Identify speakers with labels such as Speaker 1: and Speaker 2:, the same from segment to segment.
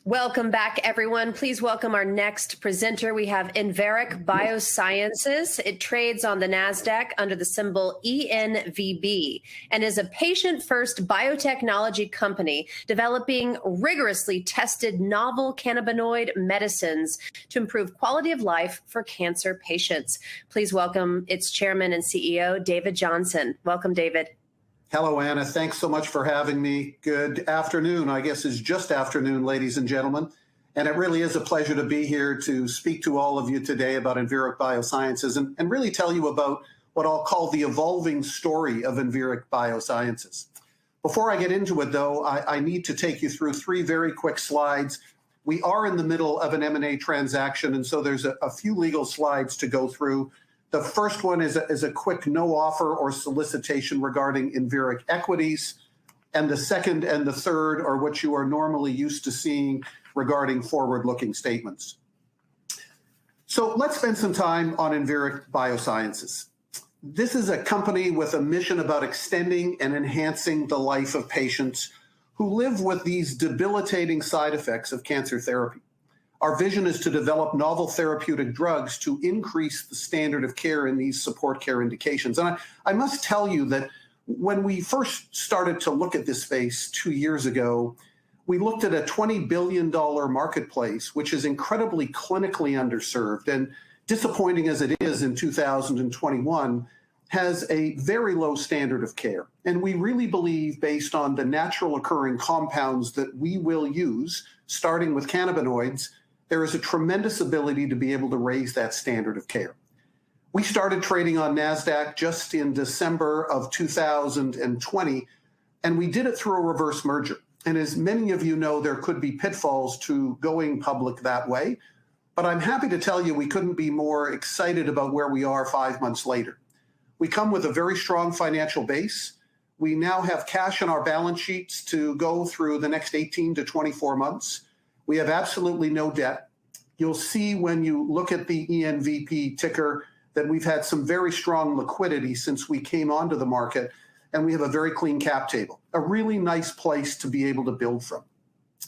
Speaker 1: Welcome back, everyone. Please welcome our next presenter. We have Enveric Biosciences. It trades on the Nasdaq under the symbol ENVB and is a patient-first biotechnology company developing rigorously tested novel cannabinoid medicines to improve quality of life for cancer patients. Please welcome its chairman and CEO, David Johnson. Welcome, David.
Speaker 2: Hello, Anna. Thanks so much for having me. Good afternoon. I guess it's just afternoon, ladies and gentlemen. And it really is a pleasure to be here to speak to all of you today about Enveric Biosciences and really tell you about what I'll call the evolving story of Enveric Biosciences. Before I get into it, though, I need to take you through three very quick slides. We are in the middle of an M&A transaction, and so there's a few legal slides to go through. The first one is a quick no offer or solicitation regarding Enveric equities. And the second and the third are what you are normally used to seeing regarding forward-looking statements. So let's spend some time on Enveric Biosciences. This is a company with a mission about extending and enhancing the life of patients who live with these debilitating side effects of cancer therapy. Our vision is to develop novel therapeutic drugs to increase the standard of care in these support care indications. And I must tell you that when we first started to look at this space 2 years ago, we looked at a $20 billion marketplace, which is incredibly clinically underserved and disappointing as it is in 2021, has a very low standard of care. And we really believe, based on the natural occurring compounds that we will use, starting with cannabinoids, there is a tremendous ability to be able to raise that standard of care. We started trading on Nasdaq just in December of 2020, and we did it through a reverse merger. And as many of you know, there could be pitfalls to going public that way, but I'm happy to tell you we couldn't be more excited about where we are 5 months later. We come with a very strong financial base. We now have cash on our balance sheets to go through the next 18 to 24 months. We have absolutely no debt. You'll see when you look at the ENVP ticker that we've had some very strong liquidity since we came onto the market, and we have a very clean cap table, a really nice place to be able to build from.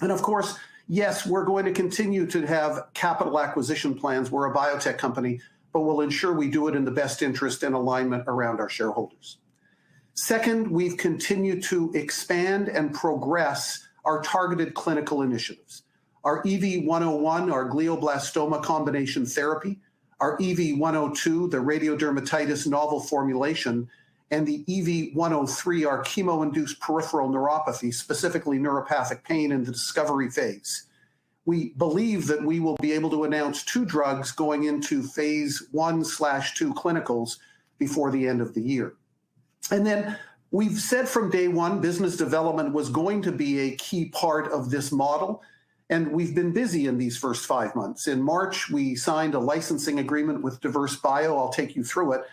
Speaker 2: And of course, yes, we're going to continue to have capital acquisition plans. We're a biotech company, but we'll ensure we do it in the best interest and alignment around our shareholders. Second, we've continued to expand and progress our targeted clinical initiatives. Our EV101, our glioblastoma combination therapy, our EV102, the radiodermatitis novel formulation, and the EV103, our chemo-induced peripheral neuropathy, specifically neuropathic pain in the discovery phase. We believe that we will be able to announce 2 drugs going into phase 1/2 clinicals before the end of the year. And then we've said from day one, business development was going to be a key part of this model. And we've been busy in these first 5 months. In March, we signed a licensing agreement with Diverse Bio. I'll take you through it.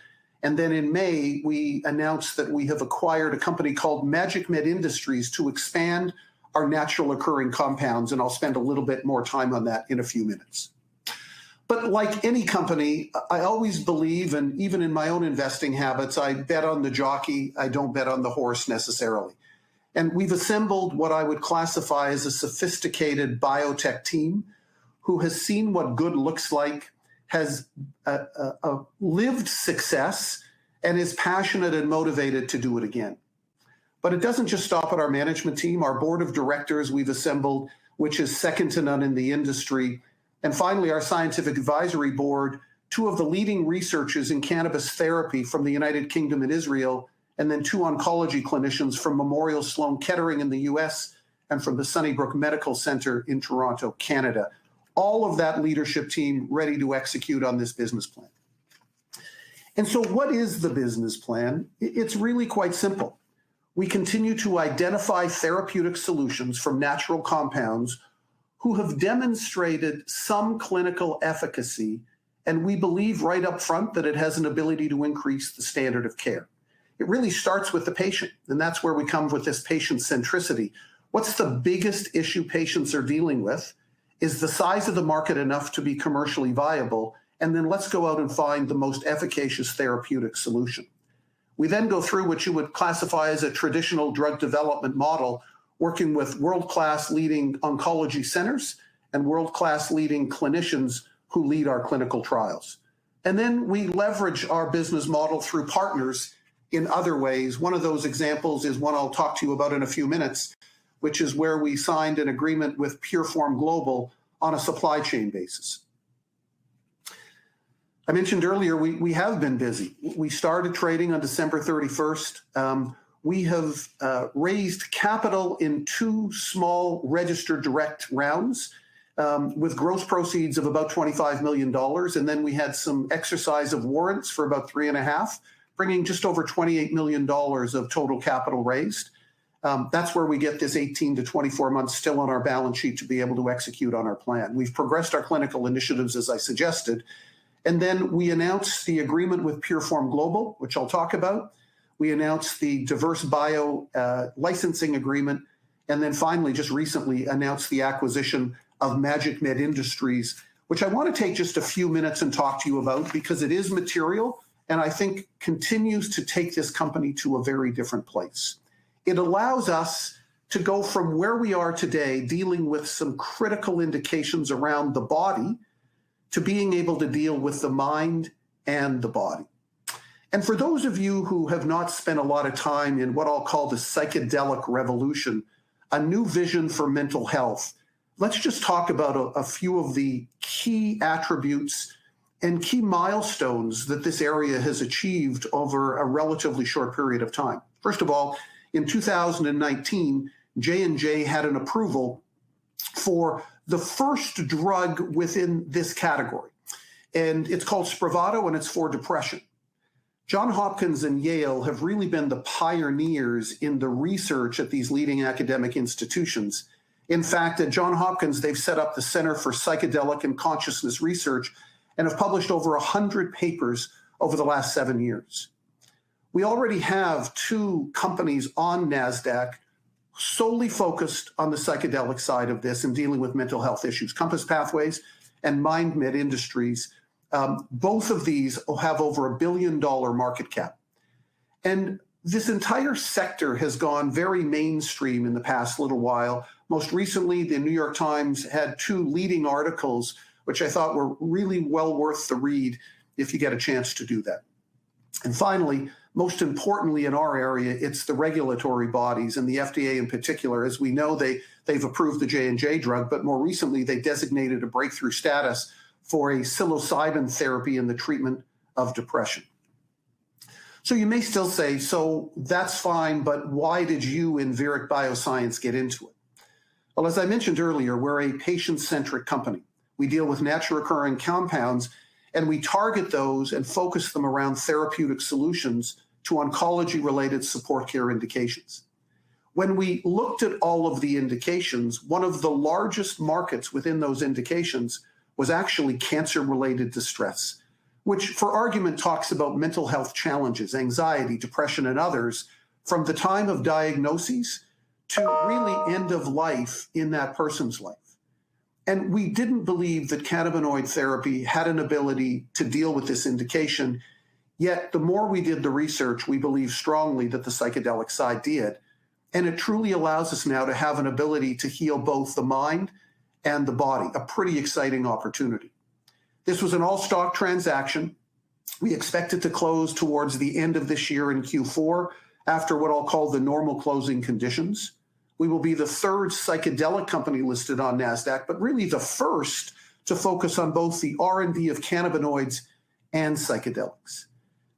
Speaker 2: And then in May, we announced that we have acquired a company called Magic Med Industries to expand our natural occurring compounds. And I'll spend a little bit more time on that in a few minutes. But like any company, I always believe, and even in my own investing habits, I bet on the jockey. I don't bet on the horse necessarily. And we've assembled what I would classify as a sophisticated biotech team who has seen what good looks like, has lived success, and is passionate and motivated to do it again. But it doesn't just stop at our management team. Our board of directors we've assembled, which is second to none in the industry. And finally, our scientific advisory board, 2 of the leading researchers in cannabis therapy from the United Kingdom and Israel, and then 2 oncology clinicians from Memorial Sloan Kettering in the US and from the Sunnybrook Medical Center in Toronto, Canada. All of that leadership team ready to execute on this business plan. And so what is the business plan? It's really quite simple. We continue to identify therapeutic solutions from natural compounds who have demonstrated some clinical efficacy, and we believe right up front that it has an ability to increase the standard of care. It really starts with the patient, and that's where we come with this patient centricity. What's the biggest issue patients are dealing with? Is the size of the market enough to be commercially viable? And then let's go out and find the most efficacious therapeutic solution. We then go through what you would classify as a traditional drug development model, working with world-class leading oncology centers and world-class leading clinicians who lead our clinical trials. And then we leverage our business model through partners in other ways. One of those examples is one I'll talk to you about in a few minutes, which is where we signed an agreement with Pureform Global on a supply chain basis. I mentioned earlier, we have been busy. We started trading on December 31st. We have raised capital in 2 small registered direct rounds with gross proceeds of about $25 million. And then we had some exercise of warrants for about 3.5, bringing just over $28 million of total capital raised. That's where we get this 18 to 24 months still on our balance sheet to be able to execute on our plan. We've progressed our clinical initiatives, as I suggested. And then we announced the agreement with Pureform Global, which I'll talk about. We announced the Diverse Bio licensing agreement. And then finally, just recently, announced the acquisition of Magic Med Industries, which I want to take just a few minutes and talk to you about because it is material and I think continues to take this company to a very different place. It allows us to go from where we are today, dealing with some critical indications around the body, to being able to deal with the mind and the body. And for those of you who have not spent a lot of time in what I'll call the psychedelic revolution, a new vision for mental health, let's just talk about a few of the key attributes and key milestones that this area has achieved over a relatively short period of time. First of all, in 2019, J&J had an approval for the first drug within this category. And it's called Spravato, and it's for depression. Johns Hopkins and Yale have really been the pioneers in the research at these leading academic institutions. In fact, at Johns Hopkins, they've set up the Center for Psychedelic and Consciousness Research and have published over 100 papers over the last 7 years. We already have 2 companies on Nasdaq solely focused on the psychedelic side of this and dealing with mental health issues, Compass Pathways and MindMed Industries. Both of these have over $1 billion market cap. And this entire sector has gone very mainstream in the past little while. Most recently, the New York Times had 2 leading articles, which I thought were really well worth the read if you get a chance to do that. And finally, most importantly in our area, it's the regulatory bodies and the FDA in particular. As we know, they've approved the J&J drug, but more recently they designated a breakthrough status for a psilocybin therapy in the treatment of depression. So you may still say, so that's fine, but why did you, Enveric Biosciences, get into it? Well, as I mentioned earlier, we're a patient-centric company. We deal with natural occurring compounds, and we target those and focus them around therapeutic solutions to oncology-related support care indications. When we looked at all of the indications, one of the largest markets within those indications was actually cancer-related distress, which for argument talks about mental health challenges, anxiety, depression, and others from the time of diagnoses to really end of life in that person's life. And we didn't believe that cannabinoid therapy had an ability to deal with this indication, yet the more we did the research, we believe strongly that the psychedelic side did. And it truly allows us now to have an ability to heal both the mind and the body, a pretty exciting opportunity. This was an all-stock transaction. We expect it to close towards the end of this year in Q4 after what I'll call the normal closing conditions. We will be the 3rd psychedelic company listed on Nasdaq, but really the first to focus on both the R&D of cannabinoids and psychedelics.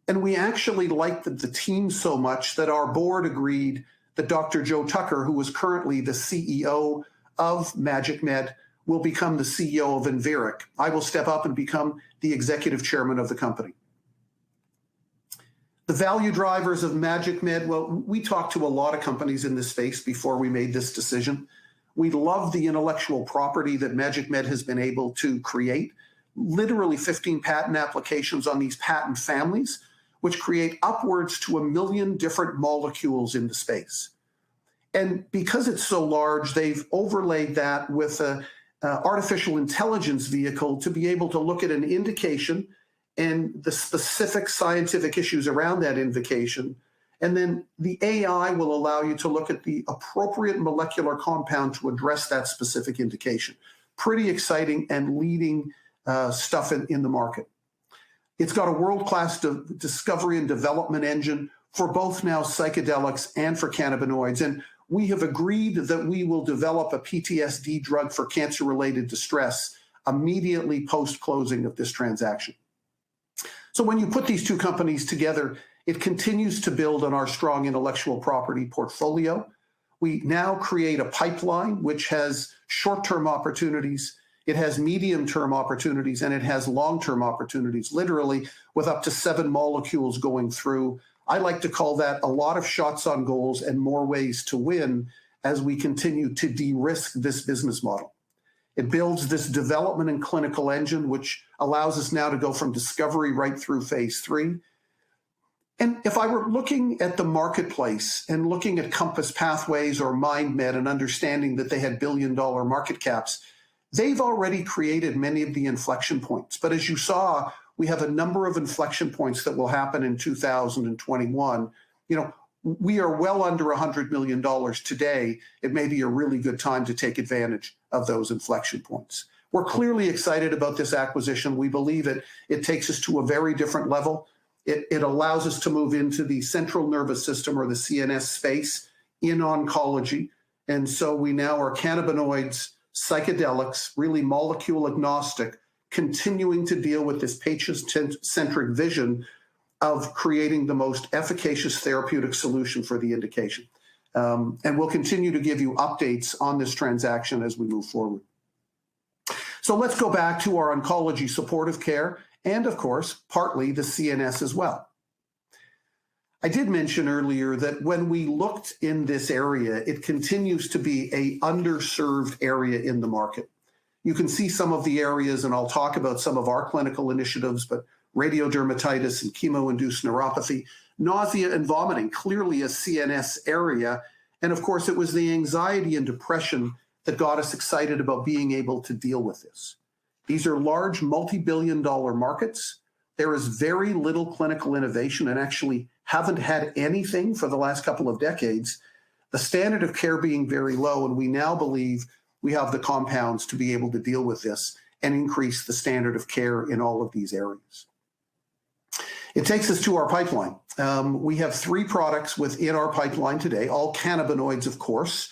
Speaker 2: And we actually liked the team so much that our board agreed that Dr. Joe Tucker, who is currently the CEO of Magic Med, will become the CEO of Enveric. I will step up and become the executive chairman of the company. The value drivers of Magic Med, well, we talked to a lot of companies in this space before we made this decision. We love the intellectual property that Magic Med has been able to create, literally 15 patent applications on these patent families, which create upwards to 1 million different molecules in the space. And because it's so large, they've overlaid that with an artificial intelligence vehicle to be able to look at an indication and the specific scientific issues around that indication, And then the AI will allow you to look at the appropriate molecular compound to address that specific indication. Pretty exciting and leading stuff in the market. It's got a world-class discovery and development engine for both now psychedelics and for cannabinoids. And we have agreed that we will develop a PTSD drug for cancer-related distress immediately post-closing of this transaction. So when you put these two companies together, it continues to build on our strong intellectual property portfolio. We now create a pipeline which has short-term opportunities, it has medium-term opportunities, and it has long-term opportunities, literally with up to 7 molecules going through. I like to call that a lot of shots on goals and more ways to win as we continue to de-risk this business model. It builds this development and clinical engine, which allows us now to go from discovery right through phase 3. And if I were looking at the marketplace and looking at Compass Pathways or MindMed and understanding that they had billion-dollar market caps, they've already created many of the inflection points. But as you saw, we have a number of inflection points that will happen in 2021. We are well under $100 million today. It may be a really good time to take advantage of those inflection points. We're clearly excited about this acquisition. We believe it takes us to a very different level. It allows us to move into the central nervous system or the CNS space in oncology. And so we now are cannabinoids, psychedelics, really molecule agnostic, continuing to deal with this patient-centric vision of creating the most efficacious therapeutic solution for the indication. And we'll continue to give you updates on this transaction as we move forward. So let's go back to our oncology supportive care and, of course, partly the CNS as well. I did mention earlier that when we looked in this area, it continues to be an underserved area in the market. You can see some of the areas, and I'll talk about some of our clinical initiatives, but radiodermatitis and chemo-induced neuropathy, nausea and vomiting, clearly a CNS area. And of course, it was the anxiety and depression that got us excited about being able to deal with this. These are large multi-billion-dollar markets. There is very little clinical innovation and actually haven't had anything for the last couple of decades. The standard of care being very low, and we now believe we have the compounds to be able to deal with this and increase the standard of care in all of these areas. It takes us to our pipeline. We have 3 products within our pipeline today, all cannabinoids, of course.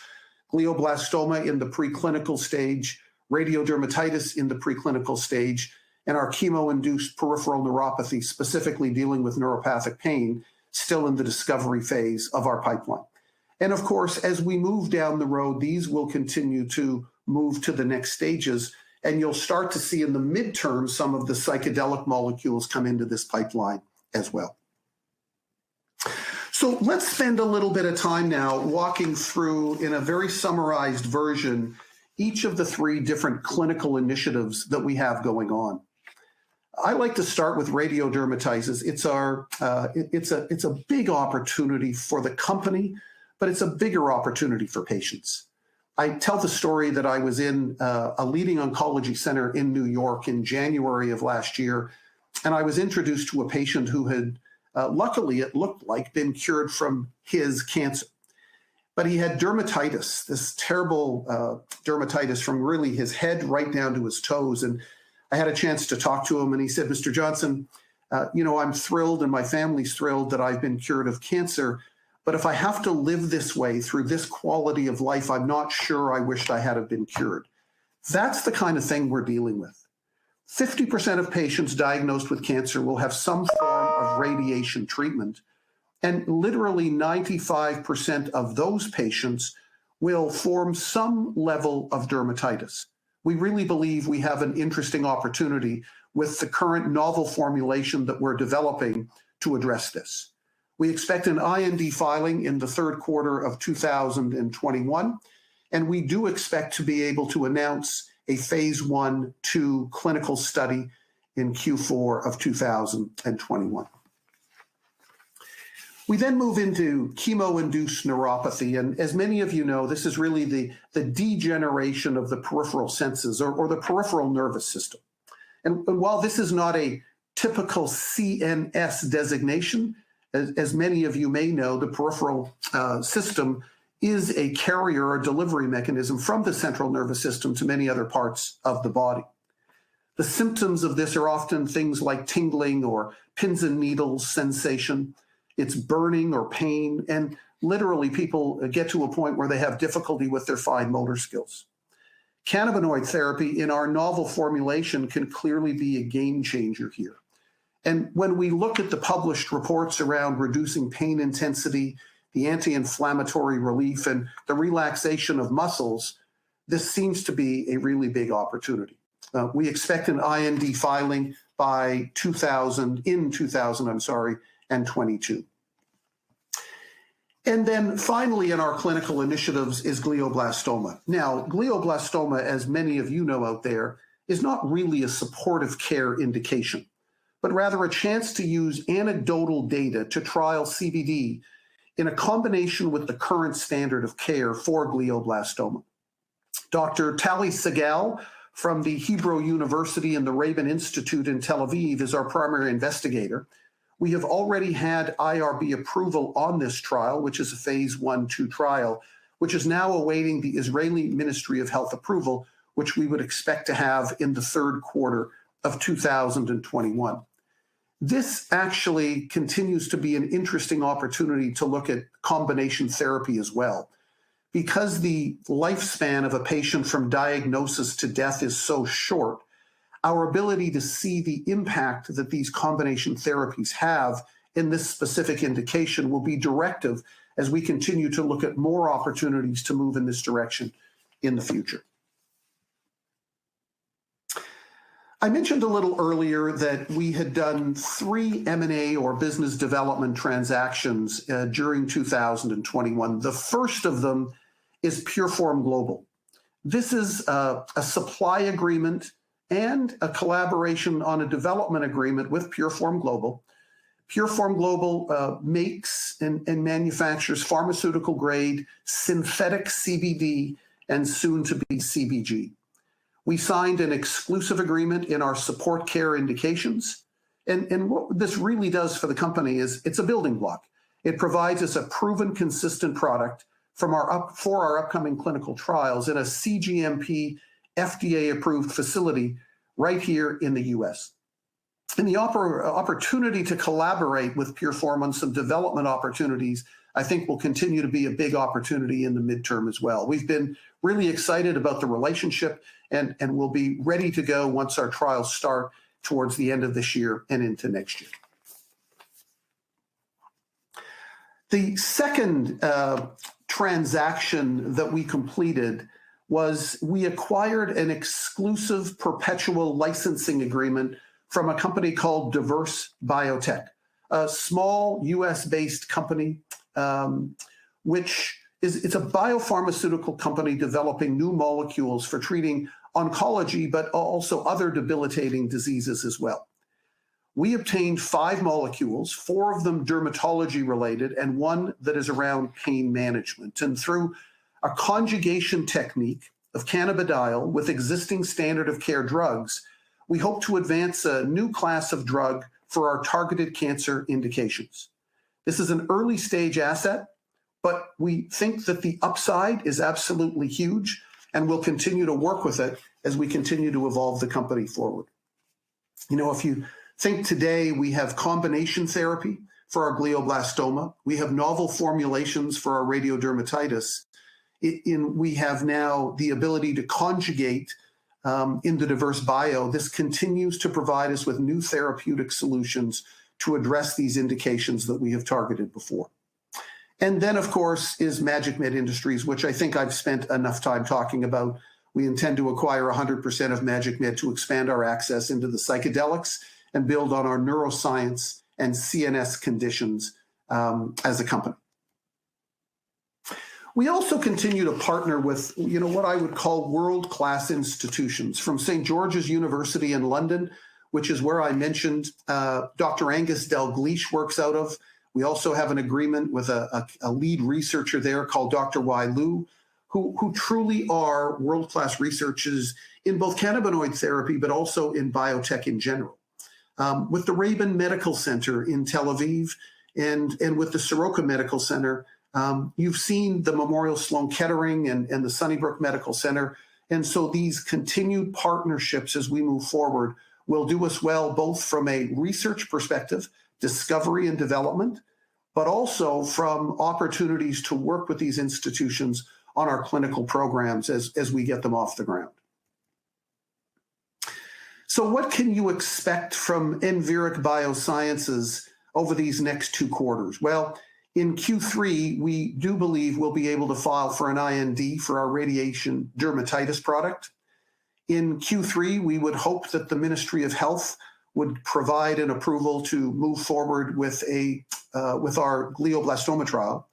Speaker 2: Glioblastoma in the preclinical stage, radiodermatitis in the preclinical stage, and our chemo-induced peripheral neuropathy, specifically dealing with neuropathic pain, still in the discovery phase of our pipeline. And of course, as we move down the road, these will continue to move to the next stages, and you'll start to see in the midterm some of the psychedelic molecules come into this pipeline as well. So let's spend a little bit of time now walking through, in a very summarized version, each of the 3 different clinical initiatives that we have going on. I like to start with radiodermatitis. It's a big opportunity for the company, but it's a bigger opportunity for patients. I tell the story that I was in a leading oncology center in New York in January of last year, and I was introduced to a patient who had, luckily it looked like, been cured from his cancer. But he had dermatitis, this terrible dermatitis from really his head right down to his toes. And I had a chance to talk to him, and he said, "Mr. Johnson, I'm thrilled and my family's thrilled that I've been cured of cancer. But if I have to live this way through this quality of life, I'm not sure I wished I had been cured." That's the kind of thing we're dealing with. 50% of patients diagnosed with cancer will have some form of radiation treatment. And literally 95% of those patients will form some level of dermatitis. We really believe we have an interesting opportunity with the current novel formulation that we're developing to address this. We expect an IND filing in the 3rd quarter of 2021, and we do expect to be able to announce a phase 1/2 clinical study in Q4 of 2021. We then move into chemo-induced neuropathy, and as many of you know, this is really the degeneration of the peripheral senses or the peripheral nervous system. And while this is not a typical CNS designation, As many of you may know, the peripheral system is a carrier or delivery mechanism from the central nervous system to many other parts of the body. The symptoms of this are often things like tingling or pins and needles sensation. It's burning or pain, and literally people get to a point where they have difficulty with their fine motor skills. Cannabinoid therapy in our novel formulation can clearly be a game changer here. And when we look at the published reports around reducing pain intensity, the anti-inflammatory relief, and the relaxation of muscles, this seems to be a really big opportunity. We expect an IND filing by 2022. And then finally in our clinical initiatives is glioblastoma. Now, glioblastoma, as many of you know out there, is not really a supportive care indication, but rather a chance to use anecdotal data to trial CBD in a combination with the current standard of care for glioblastoma. Dr. Tali Segal from the Hebrew University and the Rabin Institute in Tel Aviv is our primary investigator. We have already had IRB approval on this trial, which is a phase 1/2 trial, which is now awaiting the Israeli Ministry of Health approval, which we would expect to have in the third quarter of 2021. This actually continues to be an interesting opportunity to look at combination therapy as well. Because the lifespan of a patient from diagnosis to death is so short, our ability to see the impact that these combination therapies have in this specific indication will be directive as we continue to look at more opportunities to move in this direction in the future. I mentioned a little earlier that we had done 3 M&A or business development transactions during 2021. The first of them is Pureform Global. This is a supply agreement and a collaboration on a development agreement with Pureform Global. Pureform Global makes and manufactures pharmaceutical-grade synthetic CBD and soon-to-be CBG. We signed an exclusive agreement in our support care indications. And what this really does for the company is it's a building block. It provides us a proven, consistent product for our upcoming clinical trials in a CGMP FDA-approved facility right here in the US. And the opportunity to collaborate with Pureform on some development opportunities, I think, will continue to be a big opportunity in the midterm as well. We've been really excited about the relationship and we'll be ready to go once our trials start towards the end of this year and into next year. The second transaction that we completed was we acquired an exclusive perpetual licensing agreement from a company called Diverse Biotech, a small US-based company, it's a biopharmaceutical company developing new molecules for treating oncology, but also other debilitating diseases as well. We obtained 5 molecules, 4 of them dermatology related, and 1 that is around pain management. And through a conjugation technique of cannabidiol with existing standard of care drugs, we hope to advance a new class of drug for our targeted cancer indications. This is an early stage asset, but we think that the upside is absolutely huge, and we'll continue to work with it as we continue to evolve the company forward. You know, if you think today we have combination therapy for our glioblastoma, we have novel formulations for our radiodermatitis, we have now the ability to conjugate in the Diverse Bio. This continues to provide us with new therapeutic solutions to address these indications that we have targeted before. And then, of course, is Magic Med Industries, which I think I've spent enough time talking about. We intend to acquire 100% of Magic Med to expand our access into the psychedelics and build on our neuroscience and CNS conditions as a company. We also continue to partner with, what I would call world-class institutions, from St. George's University in London, which is where I mentioned Dr. Angus Dalgleish works out of. We also have an agreement with a lead researcher there called Dr. Wai Lu, who truly are world-class researchers in both cannabinoid therapy, but also in biotech in general. With the Rabin Medical Center in Tel Aviv, And with the Soroka Medical Center, you've seen the Memorial Sloan Kettering and the Sunnybrook Medical Center. And so these continued partnerships as we move forward will do us well, both from a research perspective, discovery and development, but also from opportunities to work with these institutions on our clinical programs as we get them off the ground. So what can you expect from Enveric Biosciences over these next 2 quarters? Well, in Q3, we do believe we'll be able to file for an IND for our radiation dermatitis product. In Q3, we would hope that the Ministry of Health would provide an approval to move forward with our glioblastoma trial.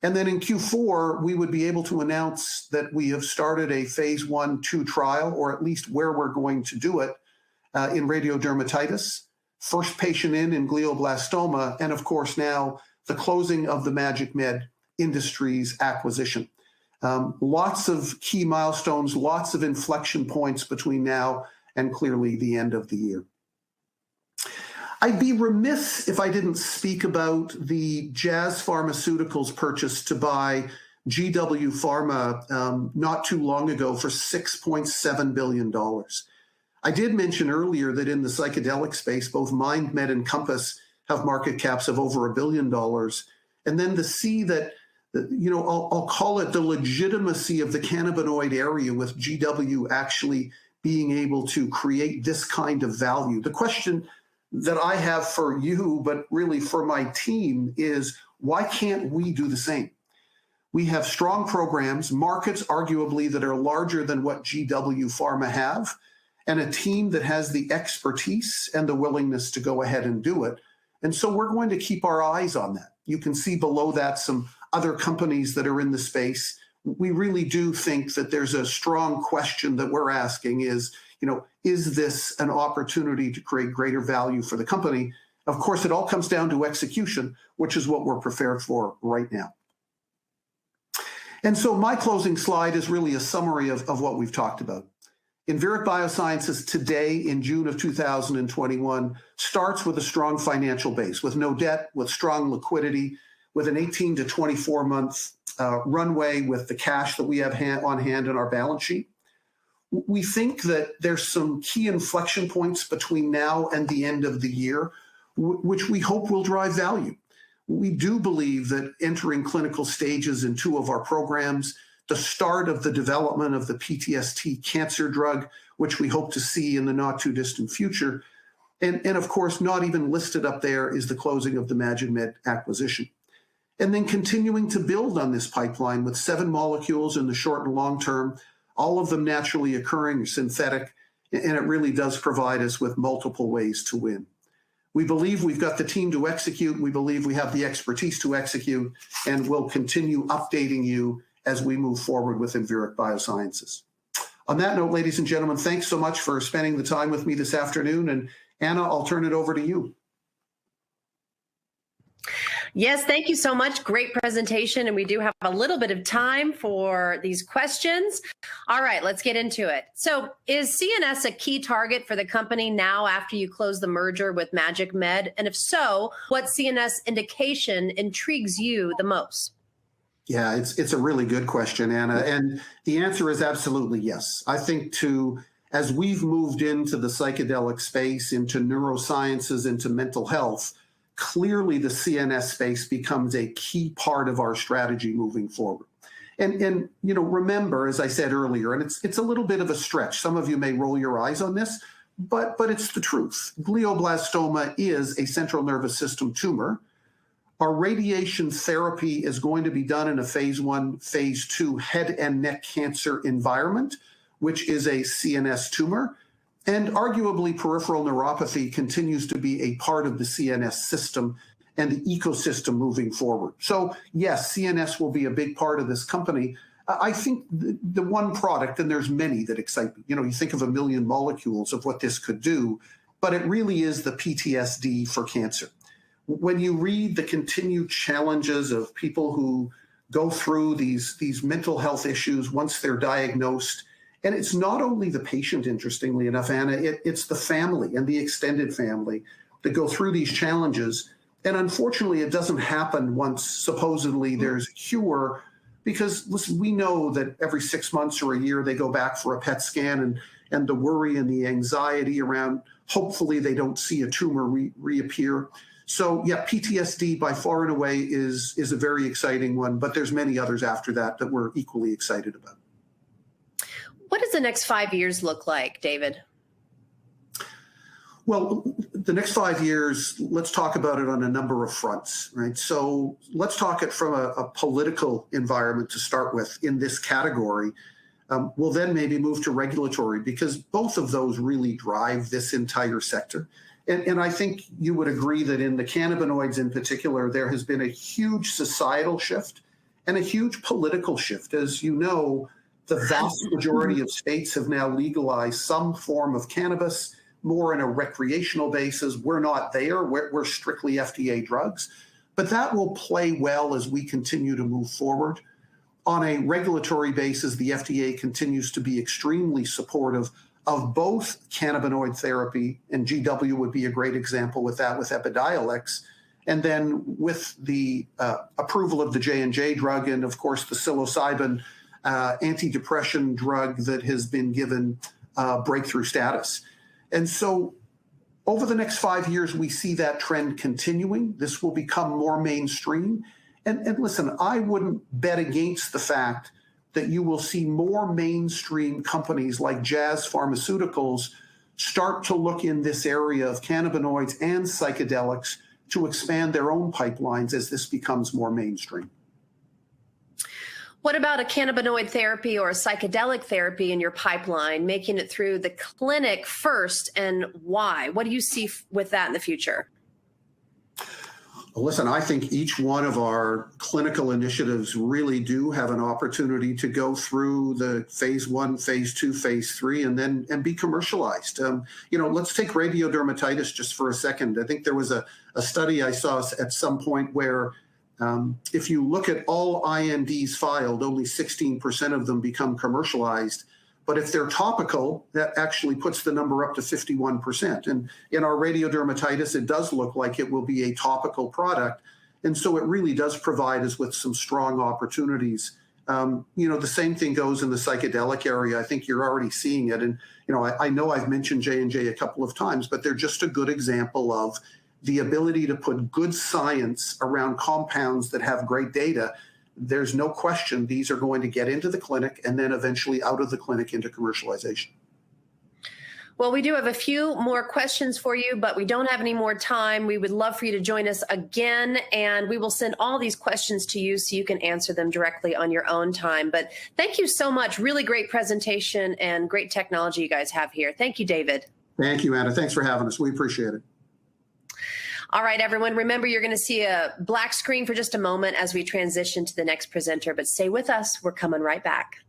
Speaker 2: And then in Q4, we would be able to announce that we have started a phase 1/2 trial, or at least where we're going to do it, in radiodermatitis, first patient in glioblastoma, and of course now the closing of the MagicMed Industries acquisition. Lots of key milestones, lots of inflection points between now and clearly the end of the year. I'd be remiss if I didn't speak about the Jazz Pharmaceuticals purchase to buy GW Pharma not too long ago for $6.7 billion. I did mention earlier that in the psychedelic space, both MindMed and Compass have market caps of over $1 billion. And then to see that, I'll call it the legitimacy of the cannabinoid area with GW actually being able to create this kind of value. The question that I have for you, but really for my team, is why can't we do the same? We have strong programs, markets arguably that are larger than what GW Pharma have, and a team that has the expertise and the willingness to go ahead and do it. And so we're going to keep our eyes on that. You can see below that some other companies that are in the space. We really do think that there's a strong question that we're asking is this an opportunity to create greater value for the company? Of course, it all comes down to execution, which is what we're prepared for right now. And so my closing slide is really a summary of what we've talked about. Enveric Biosciences today in June of 2021 starts with a strong financial base, with no debt, with strong liquidity, with an 18 to 24 month runway with the cash that we have on hand in our balance sheet. We think that there's some key inflection points between now and the end of the year, which we hope will drive value. We do believe that entering clinical stages in 2 of our programs, the start of the development of the PTSD cancer drug, which we hope to see in the not too distant future, and of course, not even listed up there is the closing of the MagicMed acquisition. And then continuing to build on this pipeline with 7 molecules in the short and long term, all of them naturally occurring, synthetic, and it really does provide us with multiple ways to win. We believe we've got the team to execute. We believe we have the expertise to execute, and we'll continue updating you as we move forward with Enveric Biosciences. On that note, ladies and gentlemen, thanks so much for spending the time with me this afternoon. And Anna, I'll turn it over to you.
Speaker 1: Yes, thank you so much. Great presentation. And we do have a little bit of time for these questions. All right, let's get into it. So is CNS a key target for the company now after you close the merger with MagicMed? And if so, what CNS indication intrigues you the most?
Speaker 2: Yeah, it's a really good question, Anna. And the answer is absolutely yes. I think as we've moved into the psychedelic space, into neurosciences, into mental health, clearly the CNS space becomes a key part of our strategy moving forward. And remember, as I said earlier, and it's a little bit of a stretch. Some of you may roll your eyes on this, but it's the truth. Glioblastoma is a central nervous system tumor. Our radiation therapy is going to be done in a phase 1, phase 2 head and neck cancer environment, which is a CNS tumor. And arguably, peripheral neuropathy continues to be a part of the CNS system and the ecosystem moving forward. So yes, CNS will be a big part of this company. I think the one product, and there's many that excite me, you think of 1 million molecules of what this could do, but it really is the PTSD for cancer. When you read the continued challenges of people who go through these mental health issues once they're diagnosed, and it's not only the patient, interestingly enough, Anna, it's the family and the extended family that go through these challenges. And unfortunately, it doesn't happen once supposedly there's a cure, because listen, we know that every 6 months or a year they go back for a PET scan, and the worry and the anxiety around hopefully they don't see a tumor reappear. So yeah, PTSD by far and away is a very exciting one, but there's many others after that that we're equally excited about.
Speaker 1: What does the next 5 years look like, David?
Speaker 2: Well, the next 5 years, let's talk about it on a number of fronts, right? So let's talk it from a political environment to start with in this category. We'll then maybe move to regulatory, because both of those really drive this entire sector. And I think you would agree that in the cannabinoids in particular, there has been a huge societal shift and a huge political shift. As you know, the vast majority of states have now legalized some form of cannabis, more on a recreational basis. We're not there. We're strictly FDA drugs. But that will play well as we continue to move forward. On a regulatory basis, the FDA continues to be extremely supportive of both cannabinoid therapy, and GW would be a great example with that, with Epidiolex, and then with the approval of the J&J drug, and of course the psilocybin antidepressant drug that has been given breakthrough status. And so over the next 5 years, we see that trend continuing. This will become more mainstream. And listen, I wouldn't bet against the fact that you will see more mainstream companies like Jazz Pharmaceuticals start to look in this area of cannabinoids and psychedelics to expand their own pipelines as this becomes more mainstream.
Speaker 1: What about a cannabinoid therapy or a psychedelic therapy in your pipeline, making it through the clinic first, and why? What do you see with that in the future?
Speaker 2: Well, listen, I think each one of our clinical initiatives really do have an opportunity to go through the phase 1, phase 2, phase 3, and be commercialized. Let's take radiodermatitis just for a second. I think there was a study I saw at some point where if you look at all INDs filed, only 16% of them become commercialized. But if they're topical, that actually puts the number up to 51%. And in our radiodermatitis, it does look like it will be a topical product. And so it really does provide us with some strong opportunities. The same thing goes in the psychedelic area. I think you're already seeing it. And, I know I've mentioned J&J a couple of times, but they're just a good example of the ability to put good science around compounds that have great data. There's no question these are going to get into the clinic and then eventually out of the clinic into commercialization.
Speaker 1: Well, we do have a few more questions for you, but we don't have any more time. We would love for you to join us again, and we will send all these questions to you so you can answer them directly on your own time. But thank you so much. Really great presentation and great technology you guys have here. Thank you, David.
Speaker 2: Thank you, Anna. Thanks for having us. We appreciate it.
Speaker 1: All right, everyone, remember you're going to see a black screen for just a moment as we transition to the next presenter, but stay with us. We're coming right back.